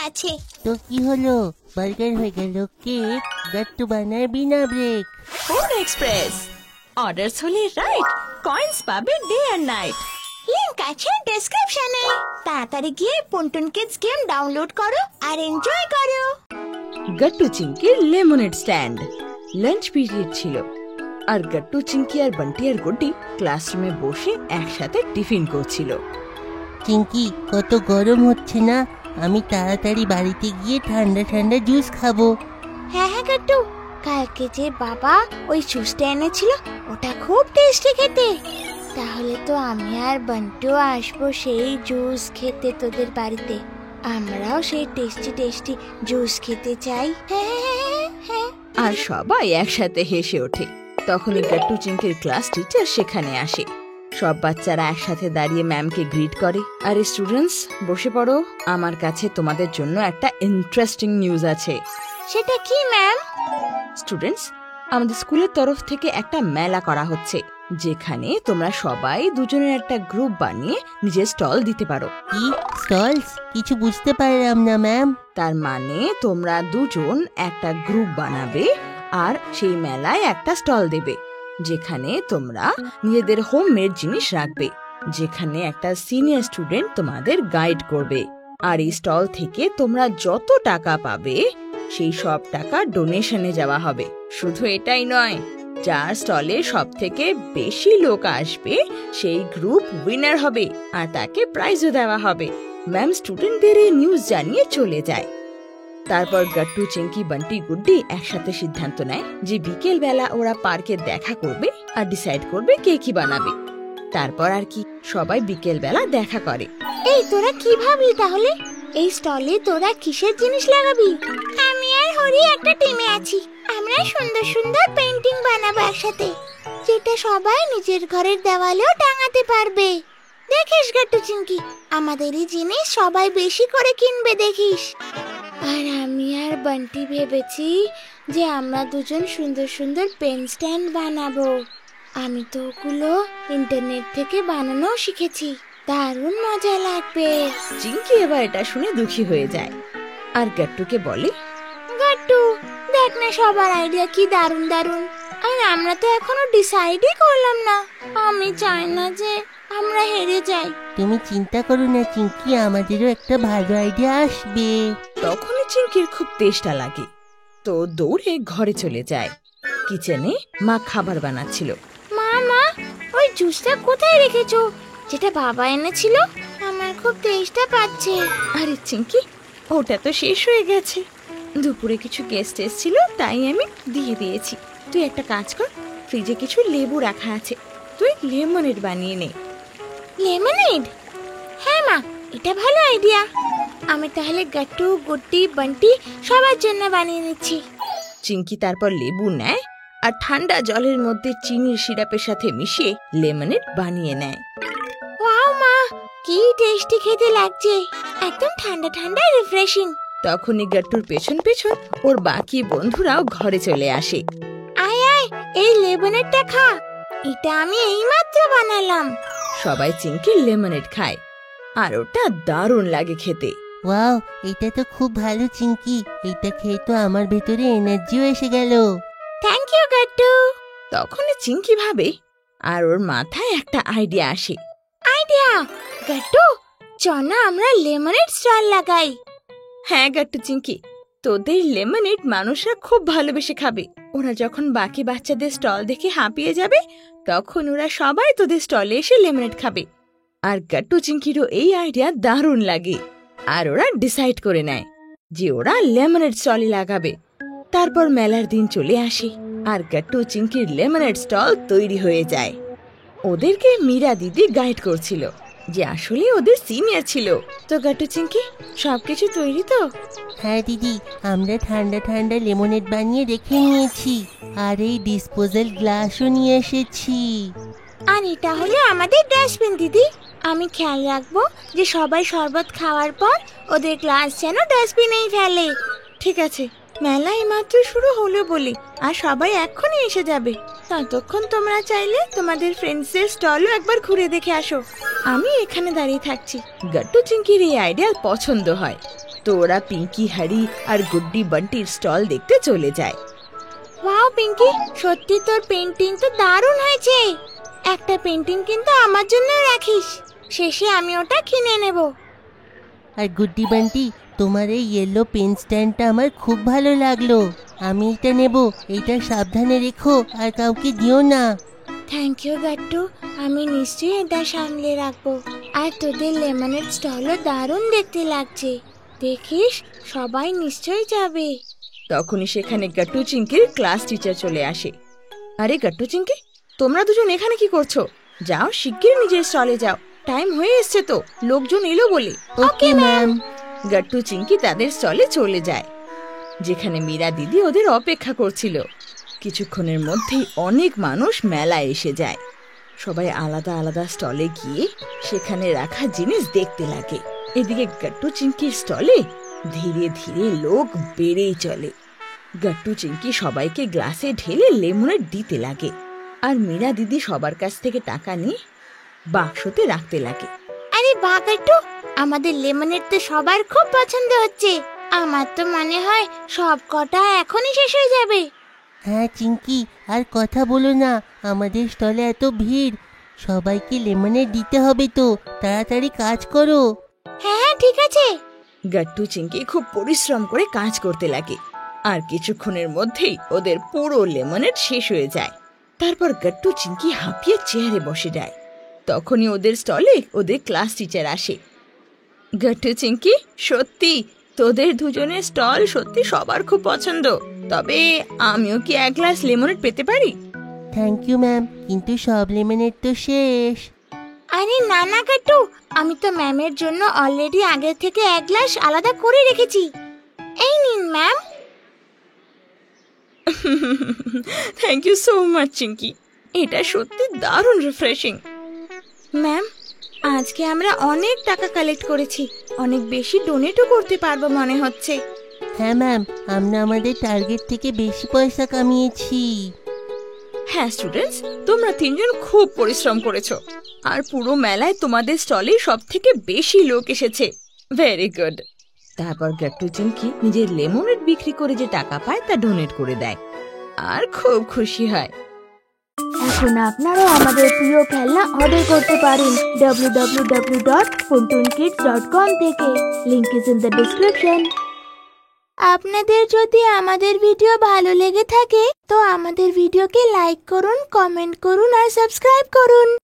আছে। তো কি হলো, বার্গার হয়ে গেল কেক, গাট্টু বানায় বিনা ব্রেক। ফুড এক্সপ্রেস, অর্ডারস হলে রাইট, কয়েন্স পাবে ডে আর নাইট। লিংক আছে ডেসক্রিপশনে। তাড়াতাড়ি গিয়ে পুনটুন কিডস গেম ডাউনলোড করো আর এনজয় করো। গাট্টু চিংকির লেমনেড স্ট্যান্ড। লাঞ্চ পিরিয়ড ছিল আর গাট্টু চিংকি আর বান্টি আর গুড্ডি ক্লাসরুমে বসে একসাথে টিফিন করছিল। চিংকি, কত গরম হচ্ছে না, আমি তাড়াতাড়ি বাড়িতে গিয়ে ঠান্ডা ঠান্ডা জুস খাবো। হ্যাঁ হ্যাঁ গাট্টু, কালকে যে বাবা ওই জুসটা এনেছিল ওটা খুব টেস্টি খেতে। তাহলে তো আমি আর বান্টু আসবো সেই জুস খেতে তোদের বাড়িতে। আমরাও সেই টেস্টি টেস্টি জুস খেতে চাই। হ্যাঁ। আর সবাই একসাথে হেসে ওঠে। তখনই গাট্টু চিংকির ক্লাস টিচার সেখানে আসে। সব বাচ্চারা একসাথে দাঁড়িয়ে ম্যামকে গ্রিট করে। আরে স্টুডেন্টস, বসে পড়ো, আমার কাছে তোমাদের জন্য একটা ইন্টারেস্টিং নিউজ আছে। সেটা কি ম্যাম? স্টুডেন্টস, আমাদের স্কুলের তরফ থেকে একটা মেলা করা হচ্ছে, যেখানে তোমরা সবাই দুজনের একটা গ্রুপ বানিয়ে নিজের স্টল দিতে পারো। কি স্টলস? কিছু বুঝতে পারলাম না ম্যাম। তার মানে তোমরা দুজন একটা গ্রুপ বানাবে আর সেই মেলায় একটা স্টল দেবে, যেখানে তোমরা নিজেদের হোমমেড জিনিস রাখবে, যেখানে একটা সিনিয়র স্টুডেন্ট তোমাদের গাইড করবে। আর এই স্টল থেকে তোমরা যত টাকা পাবে সেই সব টাকা ডোনেশনে যাওয়া হবে। শুধু এটাই নয়, যার স্টলে সব থেকে বেশি লোক আসবে সেই গ্রুপ উইনার হবে আর তাকে প্রাইজও দেওয়া হবে। ম্যাম স্টুডেন্টদের এই নিউজ জানিয়ে চলে যায়। তারপর গাট্টু, চিংকি, বান্টি, গুড্ডি একসাথে সিদ্ধান্ত নেয় যে বিকেল বেলা ওরা পার্কে দেখা করবে আর ডিসাইড করবে কে কি বানাবে। তারপর আর কি, সবাই বিকেল বেলা দেখা করে। এই তোরা কি ভাবলি তাহলে? এই স্টলে তোরা কিসের জিনিস লাগাবি? আমি আর হরি একটা টিমে আছি। আমরা সুন্দর সুন্দর পেইন্টিং বানাবো একসাথে, যেটা সবাই নিজের ঘরের দেওয়ালেও টাঙাতে পারবে। দেখিস গাট্টু চিংকি, আমাদের এই জিনিস সবাই বেশি করে কিনবে দেখিস। আর আমি আর বান্টি ভেবেছি যে আমরা দুজন সুন্দর সুন্দর পেন স্ট্যান্ড বানাবো। আমি তো ওগুলো ইন্টারনেট থেকে বানানো শিখেছি, দারুণ মজা লাগবে। চিংকি এবার এটা শুনে দুঃখী হয়ে যায় আর গাট্টুকে বলে, গাট্টু দেখ না, সবার আইডিয়া কি দারুণ দারুণ, আর আমরা তো এখনো ডিসাইডই করলাম না। আমি চাই না যে আমরা হেরে যাই। তুমি চিন্তা করো না চিংকি, আমাদেরও একটা ভালো আইডিয়া আসবে। তখনই চিংকির খুব তেষ্টা লাগে, তো দৌড়ে ঘরে চলে যায়। কিচেনে মা খাবার বানাচ্ছিল। মা, ওই জুসটা কোথায় রেখেছো যেটা বাবা এনেছিল? আমার খুব তেষ্টা পাচ্ছে। আরে চিংকি, ওটা তো শেষ হয়ে গেছে। দুপুরে কিছু গেস্ট এসেছিল, তাই আমি দিয়ে দিয়েছি। তুই একটা কাজ কর, ফ্রিজে কিছু লেবু রাখা আছে, তুই লেমনেড বানিয়ে নে। লেমনেড? হ্যাঁ মা, এটা ভালো আইডিয়া। আমি তাহলে গাট্টু, গুড্ডি, বান্টি সবার জন্য বানিয়ে নিচ্ছি। চিংকি তারপর লেবু নেয় আর ঠান্ডা জলের মধ্যে চিনির সিরাপের সাথে মিশিয়ে লেমনেড বানিয়ে নেয়। ওয়াও মা, কি টেস্টি খেতে লাগছে, একদম ঠান্ডা ঠান্ডা রিফ্রেশিং। তখনই গাট্টুর পেছন পেছন ওর বাকি বন্ধুরাও ঘরে চলে আসে। আয় এই লেমনেডটা খা, এটা আমি এইমাত্র বানালাম। সবাই চিংকির লেমনেড খায় আর ওটা দারুণ লাগে খেতে। ওয়াও, এটা তো খুব ভালো চিংকি, এটা খেয়ে তো আমার ভেতরে এনার্জিও এসে গেল। Thank you Gattu. তখনই চিংকি ভাবে আর ওর মাথায় একটা আইডিয়া আসে। আইডিয়া? গাট্টু, চল না আমরা লেমনেড স্টল লাগাই। হ্যাঁ গাট্টু চিংকি, তোদের লেমনেড মানুষরা খুব ভালোবেসে খাবে। ওরা যখন বাকি বাচ্চাদের স্টল দেখে হাঁপিয়ে যাবে, তখন ওরা সবাই তোদের স্টলে এসে লেমনেড খাবে। আর গাট্টু চিংকিরও এই আইডিয়া দারুণ লাগে আর ওরা ডিসাইড করে নেয় যে ওরা লেমনেড স্টলই লাগাবে। তারপর মেলার দিন চলে আসে আর গাট্টু চিংকির লেমনেড স্টল তৈরি হয়ে যায়। ওদেরকে মীরা দিদি গাইড করছিল, যে আসলে ওদের সিনিয়র ছিল। তো গাট্টু চিংকি, সবকিছু তৈরি তো? হ্যাঁ দিদি, আমরা ঠান্ডা ঠান্ডা লেমনেড বানিয়ে রেখে নিয়েছি আর এই ডিসপোজাল গ্লাসও নিয়ে এসেছি। আর এটা হলো আমাদের ডাস্টবিন দিদি। আমি খেয়াল রাখবো যে সবাই শরবত খাওয়ার পর ওদের গ্লাস যেন ডাস্টবিনেই ফেলে। ঠিক আছে, মেলা এইমাত্র শুরু হলো বলে আর সবাই এক্ষুনি এসে যাবে। ততক্ষণ তোমরা চাইলে তোমাদের ফ্রেন্ডসদের স্টলও একবার ঘুরে দেখে আসো। আমি এখানে দাঁড়িয়ে থাকছি। গাট্টু চিংকির এই আইডিয়া পছন্দ হয়, তো ওরা পিঙ্কি, হ্যারি আর গুড্ডি বান্টির স্টল দেখতে চলে যায়। ওয়াও পিঙ্কি, সত্যি তোর পেন্টিং তো দারুণ হয়েছে। একটা পেন্টিং কিন্তু আমার জন্য রাখিস, শেষে আমি ওটা কিনে নেব। আর গুড্ডি বান্টি, তোমার এই ইয়েলো পেন স্ট্যান্ডটা আমার খুব ভালো লাগলো। আমি এটা নেব। এটা সাবধানে রেখো আর কাউকে দিও না। থ্যাংক ইউ গাট্টু, আমি নিশ্চয়ই এটা সামলে রাখবো। আর তোদের লেমনের স্টলও দারুণ দেখতে লাগছে, দেখিস সবাই নিশ্চয়ই যাবে। তখনই সেখানে গাট্টু চিঙ্কির ক্লাস টিচার চলে আসে। আরে গাট্টু চিঙ্কি, তোমরা দুজন এখানে কি করছো? যাও শিগগির নিজের স্টলে যাও, টাইম হয়ে এসছে তো, লোকজন এলো বলে। Okay ma'am. গাট্টু চিঙ্কি তাদের স্টলে চলে যায়, যেখানে মীরা দিদি ওদের অপেক্ষা করছিল। কিছুক্ষণের মধ্যেই অনেক মানুষ মেলায় এসে যায়। সবাই আলাদা আলাদা স্টলে গিয়ে সেখানে রাখা জিনিস দেখতে লাগে। এদিকে গাট্টু চিঙ্কির স্টলে ধীরে ধীরে লোক বেড়েই চলে। গাট্টু চিঙ্কি সবাইকে গ্লাসে ঢেলে লেমনেড দিতে লাগে, আর মীরা দিদি সবার কাছ থেকে টাকা নিয়ে বাক্সতে রাখতে লাগে। আরে বাহ গাট্টু, আমাদের লেমনের তো সবার খুব পছন্দ হচ্ছে। আমার তো মনে হয় সব কটা এখনই শেষ হয়ে যাবে। হ্যাঁ চিঙ্কি, আর কথা বলো না, আমাদের স্টলে এত ভিড়, সবাইকে লেমনেড দিতে হবে তো, তাড়াতাড়ি কাজ করো। হ্যাঁ হ্যাঁ ঠিক আছে। গাট্টু চিঙ্কি খুব পরিশ্রম করে কাজ করতে লাগে, আর কিছুক্ষণের মধ্যেই ওদের পুরো লেমনেড শেষ হয়ে যায়। তারপর গাট্টু চিঙ্কি হাঁপিয়ে চেয়ারে বসে যায়। তখনই ওদের স্টলে ওদের ক্লাস টিচার আসে। গাট্টু চিঙ্কি, সত্যি তোদের দুজনের স্টল সত্যি সবার খুব পছন্দ, তবে আমিও কি এক গ্লাস লেমনেড পেতে পারি? থ্যাংক ইউ ম্যাম, কিন্তু সব লেমনেড তো শেষ। আরে না না গাট্টু, আমি তো ম্যামের জন্য অলরেডি আগে থেকে এক গ্লাস আলাদা করে রেখেছি। এই নিন ma'am. Thank you so much Chinki, এটা সত্যি দারুণ রিফ্রেশিং। ম্যাম, আজকে আমরা অনেক টাকা কালেক্ট করেছি, অনেক বেশি ডোনেটও করতে পারবো মনে হচ্ছে। হ্যাঁ ম্যাম, আমরা আমাদের টার্গেট থেকে বেশি পয়সা কামিয়েছি। হ্যাঁ স্টুডেন্টস, তোমরা তিনজন খুব পরিশ্রম করেছো, আর পুরো মেলায় তোমাদের স্টলে সব থেকে বেশি লোক এসেছে। Very good. তারপর গাট্টু চিঙ্কি নিজের লেমনেড বিক্রি করে যে টাকা পায় তা ডোনেট করে দেয়, আর খুব খুশি হয়। এখন আপনারাও আমাদের প্রিয় খেলনা অর্ডার করতে পারেন www.puntunkids.com থেকে। Link is in the description. আপনাদের যদি আমাদের ভিডিও ভালো লেগে থাকে তো আমাদের ভিডিওকে লাইক করুন, কমেন্ট করুন আর সাবস্ক্রাইব করুন।